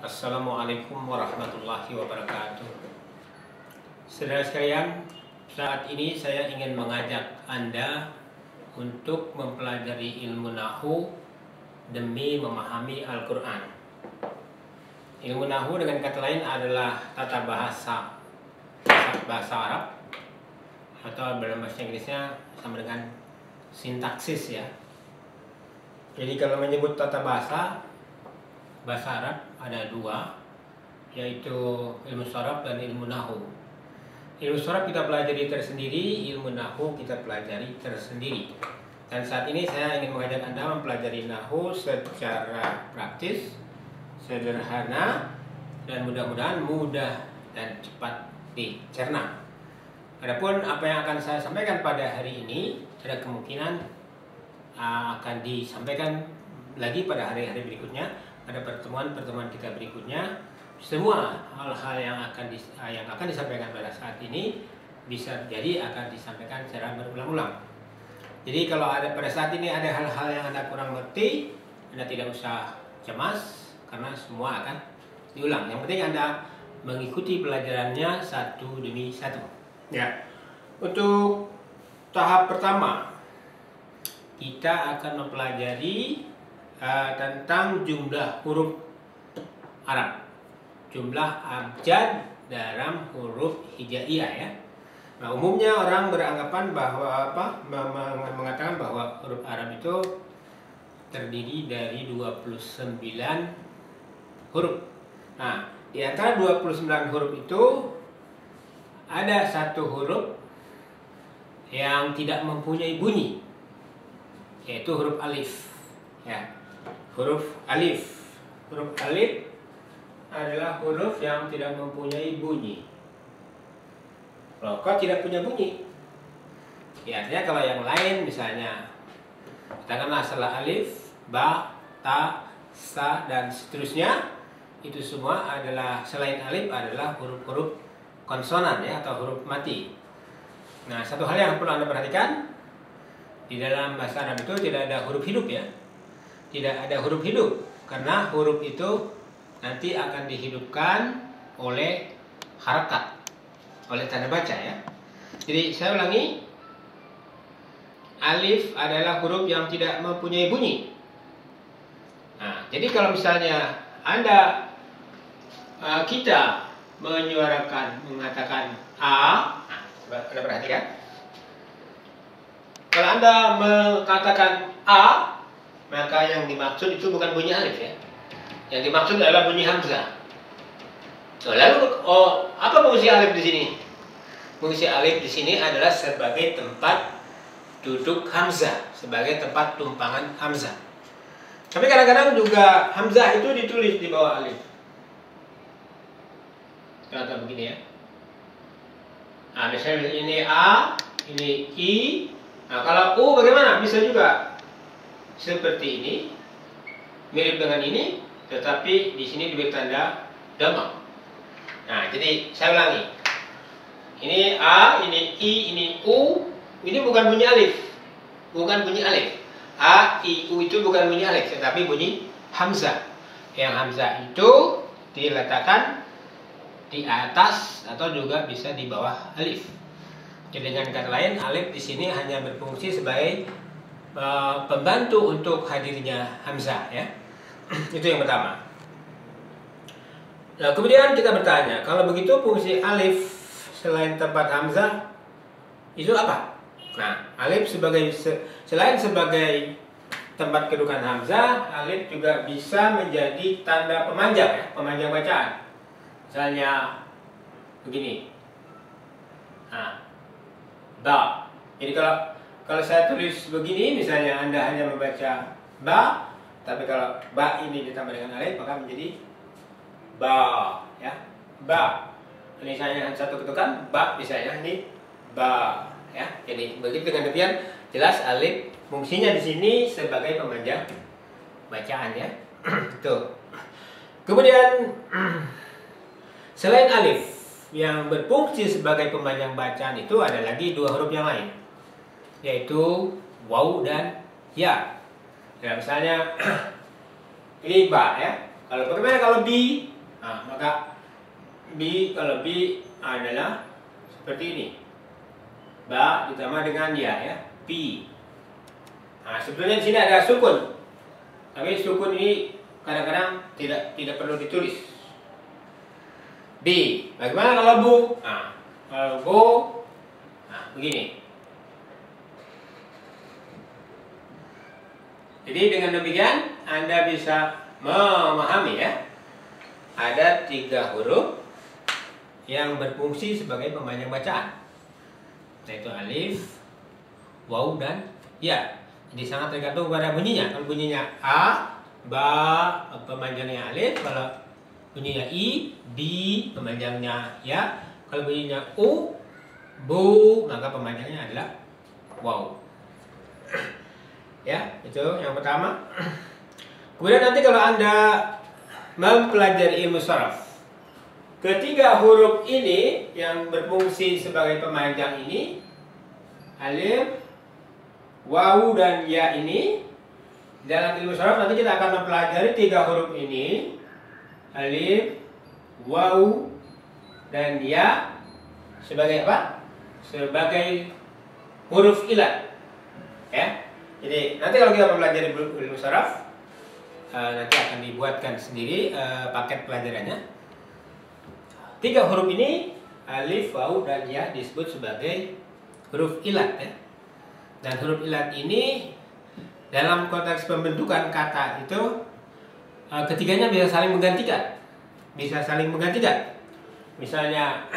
Assalamualaikum warahmatullahi wabarakatuh. Saudara sekalian, saat ini saya ingin mengajak Anda untuk mempelajari ilmu Nahwu demi memahami Al-Quran. Ilmu Nahwu dengan kata lain adalah tata bahasa Arab, atau dalam bahasa Inggrisnya sama dengan sintaksis ya. Jadi kalau menyebut tata bahasa Arab ada dua, yaitu ilmu sharaf dan ilmu nahwu. Ilmu sharaf kita pelajari tersendiri, ilmu nahwu kita pelajari tersendiri. Dan saat ini saya ingin mengajak Anda mempelajari nahwu secara praktis, sederhana, dan mudah-mudahan mudah dan cepat dicerna. Adapun apa yang akan saya sampaikan pada hari ini ada kemungkinan akan disampaikan lagi pada hari-hari berikutnya, pada pertemuan-pertemuan kita berikutnya. Semua hal-hal yang akan disampaikan pada saat ini bisa jadi akan disampaikan secara berulang-ulang. Jadi kalau pada saat ini ada hal-hal yang Anda kurang ngerti, Anda tidak usah cemas karena semua akan diulang. Yang penting Anda mengikuti pelajarannya satu demi satu. Ya. Untuk tahap pertama, kita akan mempelajari tentang jumlah huruf Arab, jumlah abjad dalam huruf hijaiyah ya. Nah, umumnya orang beranggapan bahwa mengatakan bahwa huruf Arab itu terdiri dari 29 huruf. Nah, di antara 29 huruf itu ada satu huruf yang tidak mempunyai bunyi, yaitu huruf alif ya. Huruf alif adalah huruf yang tidak mempunyai bunyi. Loh, kok tidak punya bunyi? Ya, artinya kalau yang lain misalnya katakanlah setelah alif, ba, ta, sa, dan seterusnya, itu semua adalah, selain alif adalah huruf-huruf konsonan ya, atau huruf mati. Nah, satu hal yang perlu Anda perhatikan, di dalam bahasa Arab itu tidak ada huruf hidup ya. Tidak ada huruf hidup, karena huruf itu nanti akan dihidupkan oleh harakat, oleh tanda baca ya. Jadi saya ulangi, alif adalah huruf yang tidak mempunyai bunyi. Nah, jadi kalau misalnya kita mengatakan A, nah, Anda perhatikan. Kalau Anda mengatakan A, maka yang dimaksud itu bukan bunyi alif ya. Yang dimaksud adalah bunyi hamzah. Lalu apa fungsi alif di sini? Fungsi alif di sini adalah sebagai tempat duduk hamzah, sebagai tempat tumpangan hamzah. Tapi kadang-kadang juga hamzah itu ditulis di bawah alif. Contoh begini ya. Nah, misalnya ini A, ini I. Nah, kalau U bagaimana? Bisa juga seperti ini, mirip dengan ini, tetapi di sini diberi tanda dhamma. Nah, jadi saya ulangi. Ini A, ini I, ini U. Ini bukan bunyi alif. Bukan bunyi alif. A, I, U itu bukan bunyi alif, tetapi bunyi hamzah. Yang hamzah itu diletakkan di atas atau juga bisa di bawah alif. Jadi dengan kata lain, alif di sini hanya berfungsi sebagai pembantu untuk hadirnya hamzah ya. Itu yang pertama. Nah, kemudian kita bertanya, kalau begitu fungsi alif selain tempat hamzah itu apa? Nah, alif selain sebagai tempat kedudukan hamzah, alif juga bisa menjadi tanda pemanjang ya, pemanjang bacaan. Misalnya begini. Nah, ba. Jadi kalau saya tulis begini, misalnya Anda hanya membaca ba, tapi kalau ba ini ditambah dengan alif maka menjadi ba ya, ba. Ini saya hanya satu ketukan, ba misalnya ini ba ya. Jadi begitu, dengan demikian jelas alif fungsinya di sini sebagai pemanjang bacaan ya. Tuh. Kemudian selain alif yang berfungsi sebagai pemanjang bacaan itu ada lagi dua huruf yang lain, yaitu waw dan ya. Ya misalnya ini ba ya. Bagaimana kalau bi? Nah, maka B, kalau B adalah seperti ini. Ba ditambah dengan ya, P. Nah, sebetulnya di sini ada sukun. Tapi sukun ini kadang-kadang tidak perlu ditulis. B. Bagaimana kalau bu? Nah, kalau bu, nah begini. Jadi dengan demikian Anda bisa memahami ya, ada 3 huruf yang berfungsi sebagai pemanjang bacaan, yaitu alif, waw, dan ya. Jadi sangat tergantung pada bunyinya. Kalau bunyinya a, ba, pemanjangnya alif. Kalau bunyinya i, di, pemanjangnya ya. Kalau bunyinya u, bu, maka pemanjangnya adalah waw. Ya, itu yang pertama. Kemudian nanti kalau Anda mempelajari ilmu sharaf, ketiga huruf ini yang berfungsi sebagai pemanjang ini, alif, waw, dan ya ini, dalam ilmu sharaf nanti kita akan mempelajari 3 huruf ini, alif, waw, dan ya, sebagai apa? Sebagai huruf ilat. Ya. Jadi nanti kalau kita mempelajari ilmu sharaf, nanti akan dibuatkan sendiri paket pelajarannya. 3 huruf ini, alif, waw, dan ya, disebut sebagai huruf ilat ya. Dan huruf ilat ini dalam konteks pembentukan kata itu ketiganya bisa saling menggantikan. Misalnya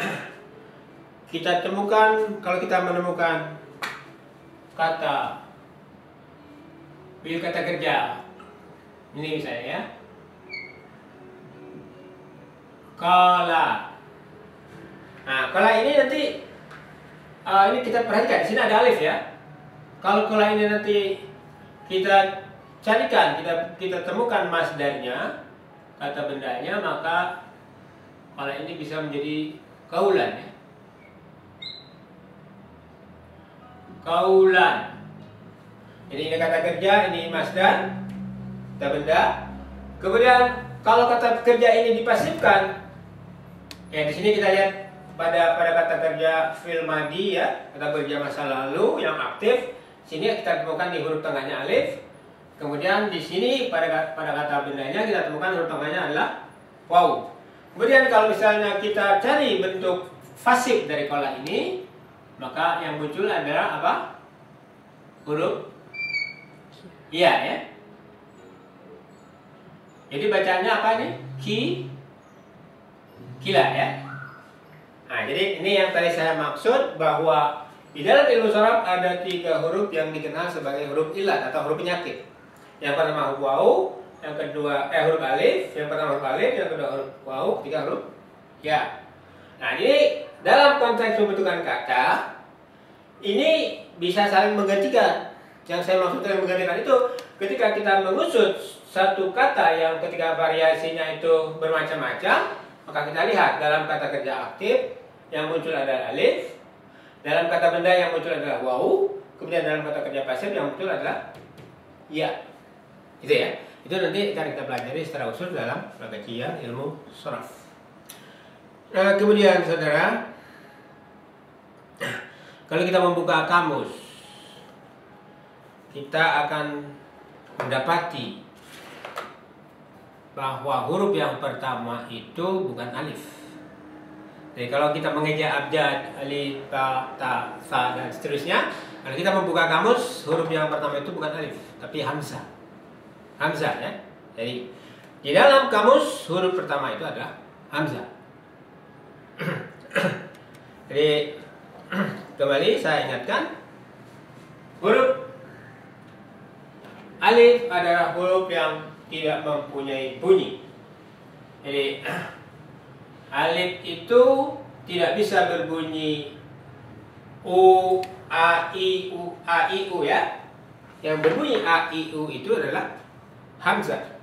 kita temukan, kalau kita menemukan kata bil kata kerja ini misalnya ya, kala. Nah, kala ini nanti ini kita perhatikan di sini ada alif ya. Kalau kala ini nanti kita carikan, kita temukan masdarnya, kata bendanya, maka kala ini bisa menjadi kaulan ya. Kaulan. Jadi ini kata kerja, ini masdar, kata benda. Kemudian kalau kata kerja ini dipasifkan, ya di sini kita lihat pada kata kerja fil madi ya, kata kerja masa lalu yang aktif. Sini kita temukan di huruf tengahnya alif. Kemudian di sini pada kata bendanya kita temukan huruf tengahnya adalah waw. Kemudian kalau misalnya kita cari bentuk fasif dari kola ini, maka yang muncul adalah apa? Huruf iya ya. Jadi bacaannya apa nih? Kila ya. Nah, jadi ini yang tadi saya maksud, bahwa di dalam ilmu sharaf ada 3 huruf yang dikenal sebagai huruf ilat atau huruf penyakit. Yang pertama huruf waw, yang kedua huruf alif, yang pertama huruf alif, yang kedua huruf waw, ketiga huruf ya. Nah, jadi dalam konteks pembentukan kata ini bisa saling menggantikan. Yang saya maksud dengan menggantikan itu ketika kita mengusut satu kata yang ketika variasinya itu bermacam-macam, maka kita lihat dalam kata kerja aktif yang muncul adalah alif, dalam kata benda yang muncul adalah waw, kemudian dalam kata kerja pasif yang muncul adalah ya. Itu ya. Itu nanti akan kita pelajari secara usul dalam pengkajian ilmu sharaf. Nah, kemudian saudara, kalau kita membuka kamus, kita akan mendapati bahwa huruf yang pertama itu bukan alif. Jadi kalau kita mengeja abjad, alif, ba, ta, sa, dan seterusnya, kalau kita membuka kamus, huruf yang pertama itu bukan alif, tapi hamzah. Hamzah ya. Jadi di dalam kamus huruf pertama itu adalah hamzah. Jadi kembali saya ingatkan, huruf alif adalah huruf yang tidak mempunyai bunyi. Jadi alif itu tidak bisa berbunyi u, a, i, u, a, i, u ya. Yang berbunyi a, i, u itu adalah hamzah.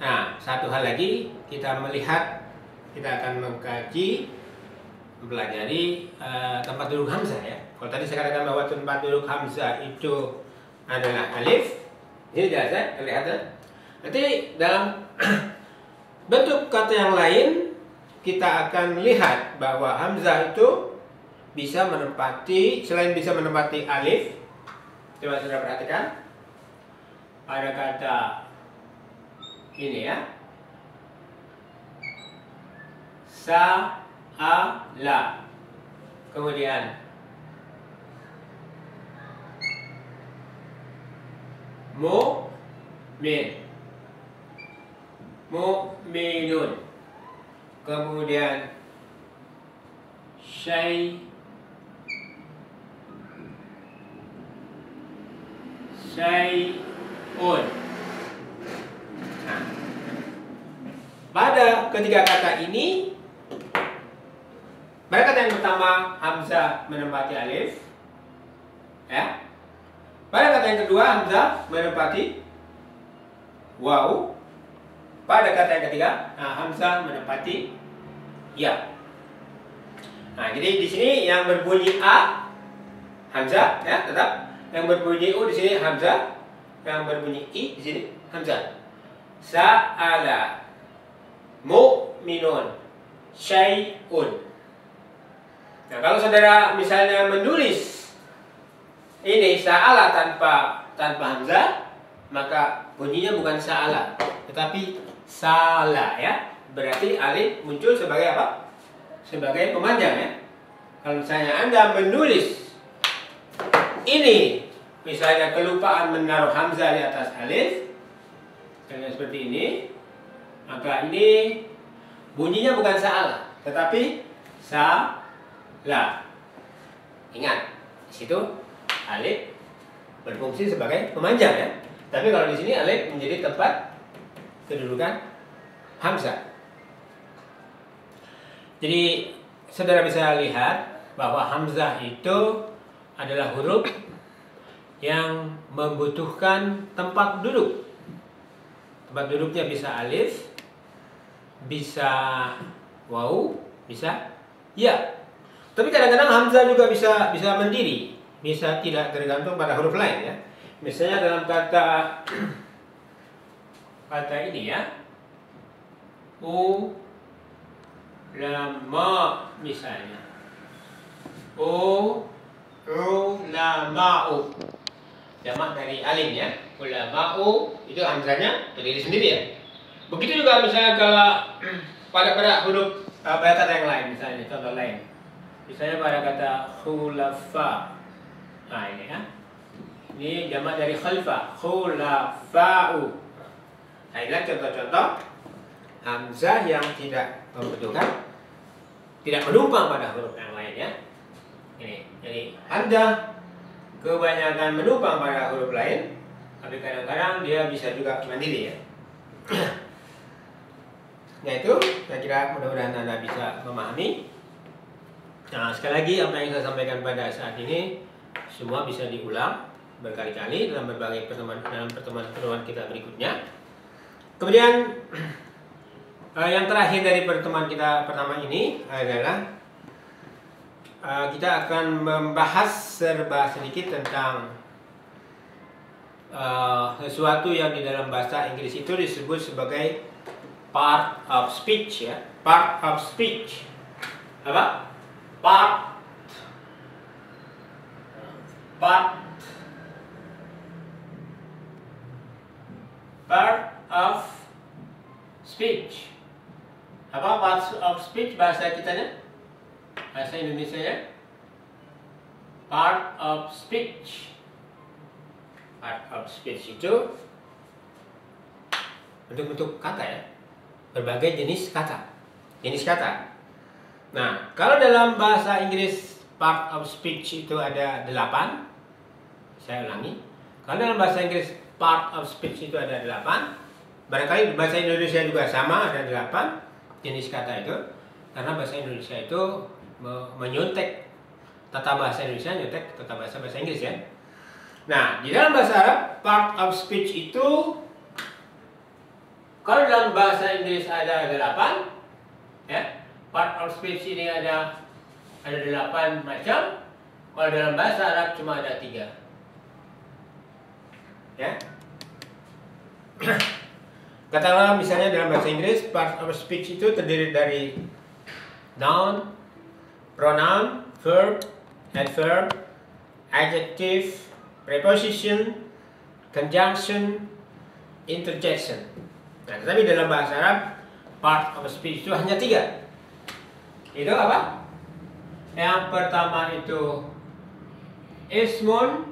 Nah, satu hal lagi, kita akan mengkaji, mempelajari tempat duduk hamzah ya. Kalau tadi saya katakan bahwa tempat duduk hamzah itu adalah alif, Ini jelas ya, terlihat ya. Nanti dalam bentuk kata yang lain kita akan lihat bahwa hamzah itu bisa menempati, selain bisa menempati alif, coba sudah perhatikan pada kata ini ya, sa'ala, kemudian mu'minun, kemudian syai'un. Nah, pada ketiga kata ini, pada kata yang pertama hamzah menempati alif, ya. Pada kata yang kedua hamzah menempati waw. Pada kata yang ketiga, hamzah menempati ya. Nah, jadi di sini yang berbunyi a hamzah, ya, tetap. Yang berbunyi u di sini hamzah, yang berbunyi i di sini hamzah. Sa'ala, mu'minun, syai'un. Nah, kalau saudara misalnya menulis ini sa'ala tanpa hamzah, maka bunyinya bukan sa'ala, tetapi sala, ya. Berarti alif muncul sebagai apa? Sebagai pemanjang, ya. Kalau misalnya Anda menulis ini, misalnya kelupaan menaruh hamzah di atas alif, kayak seperti ini, maka ini bunyinya bukan sa'ala, tetapi sa'la. Ingat, di situ alif berfungsi sebagai pemanjang, ya. Tapi kalau di sini alif menjadi tempat kedudukan hamzah. Jadi saudara bisa lihat bahwa hamzah itu adalah huruf yang membutuhkan tempat duduk. Tempat duduknya bisa alif, bisa waw, bisa ya. Tapi kadang-kadang hamzah juga bisa mendiri, bisa tidak tergantung pada huruf lain, ya. Misalnya dalam kata ini, ya, ulama misalnya, ulama'u, jamak dari alim, ya. Ulama'u itu hamzahnya berdiri sendiri, ya. Begitu juga misalnya kalau pada huruf pada kata yang lain, misalnya contoh lain, misalnya pada kata khulafa. Nah, ini, ya, ini jamak dari khalfa, khulafa'u. Nah, inilah contoh-contoh hamzah yang tidak membutuhkan, tidak menumpang pada huruf yang lain, ya. Ini, jadi hamzah kebanyakan menumpang pada huruf lain, tapi kadang-kadang dia bisa juga mandiri, ya. Nah, itu saya kira mudah-mudahan Anda bisa memahami. Nah, sekali lagi apa yang saya sampaikan pada saat ini semua bisa diulang berkali-kali dalam berbagai pertemuan kita berikutnya. Kemudian yang terakhir dari pertemuan kita pertama ini adalah kita akan membahas serba sedikit tentang sesuatu yang di dalam bahasa Inggris itu disebut sebagai part of speech, ya. Part of speech. Apa? Part of speech. Apa part of speech bahasa kitanya? Bahasa Indonesia, ya. Part of speech. Part of speech itu bentuk-bentuk kata, ya. Berbagai jenis kata. Nah, kalau dalam bahasa Inggris part of speech itu ada 8. Saya ulangi. Kalau dalam bahasa Inggris part of speech itu ada 8. Barangkali bahasa Indonesia juga sama, ada 8 jenis kata itu. Karena bahasa Indonesia itu menyuntek tata bahasa Indonesia, nyontek tata bahasa Inggris, ya. Nah, di dalam bahasa Arab part of speech itu, kalau dalam bahasa Inggris ada 8, ya, part of speech ini ada 8 macam. Kalau dalam bahasa Arab cuma ada 3, ya. Katakanlah misalnya dalam bahasa Inggris, part of speech itu terdiri dari noun, pronoun, verb, adverb, adjective, preposition, conjunction, interjection. Nah, tetapi dalam bahasa Arab, part of speech itu hanya 3. Itu apa? Yang pertama itu ismun.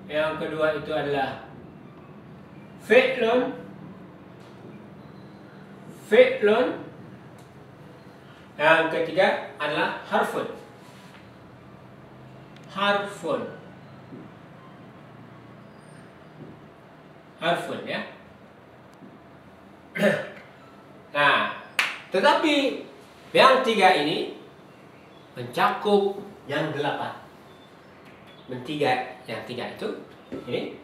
Yang kedua itu adalah fi'lun. Yang ketiga adalah harfun. Harfun ya. Nah, tetapi yang 3 ini mencakup yang 8. Yang 3 itu ini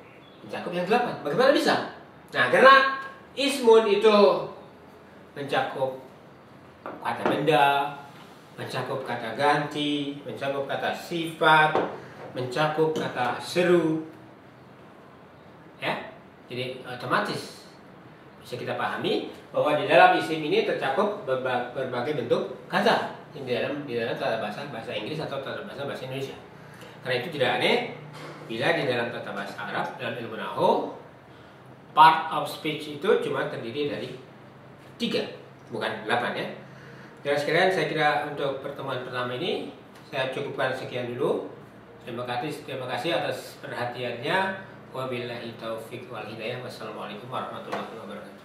mencakup yang 8. Bagaimana bisa? Nah, karena ismun itu mencakup kata benda, mencakup kata ganti, mencakup kata sifat, mencakup kata seru. Ya. Jadi otomatis bisa kita pahami bahwa di dalam isim ini tercakup berbagai bentuk kata di dalam tata bahasa Inggris atau tata bahasa Indonesia. Karena itu tidak aneh bila di dalam tata bahasa Arab dalam ilmu nahwu part of speech itu cuma terdiri dari 3, bukan 8 ya. Dan sekalian, saya kira untuk pertemuan pertama ini saya cukupkan sekian dulu. Terima kasih atas perhatiannya. Wabillahi taufiq wal hidayah. Wassalamualaikum warahmatullahi wabarakatuh.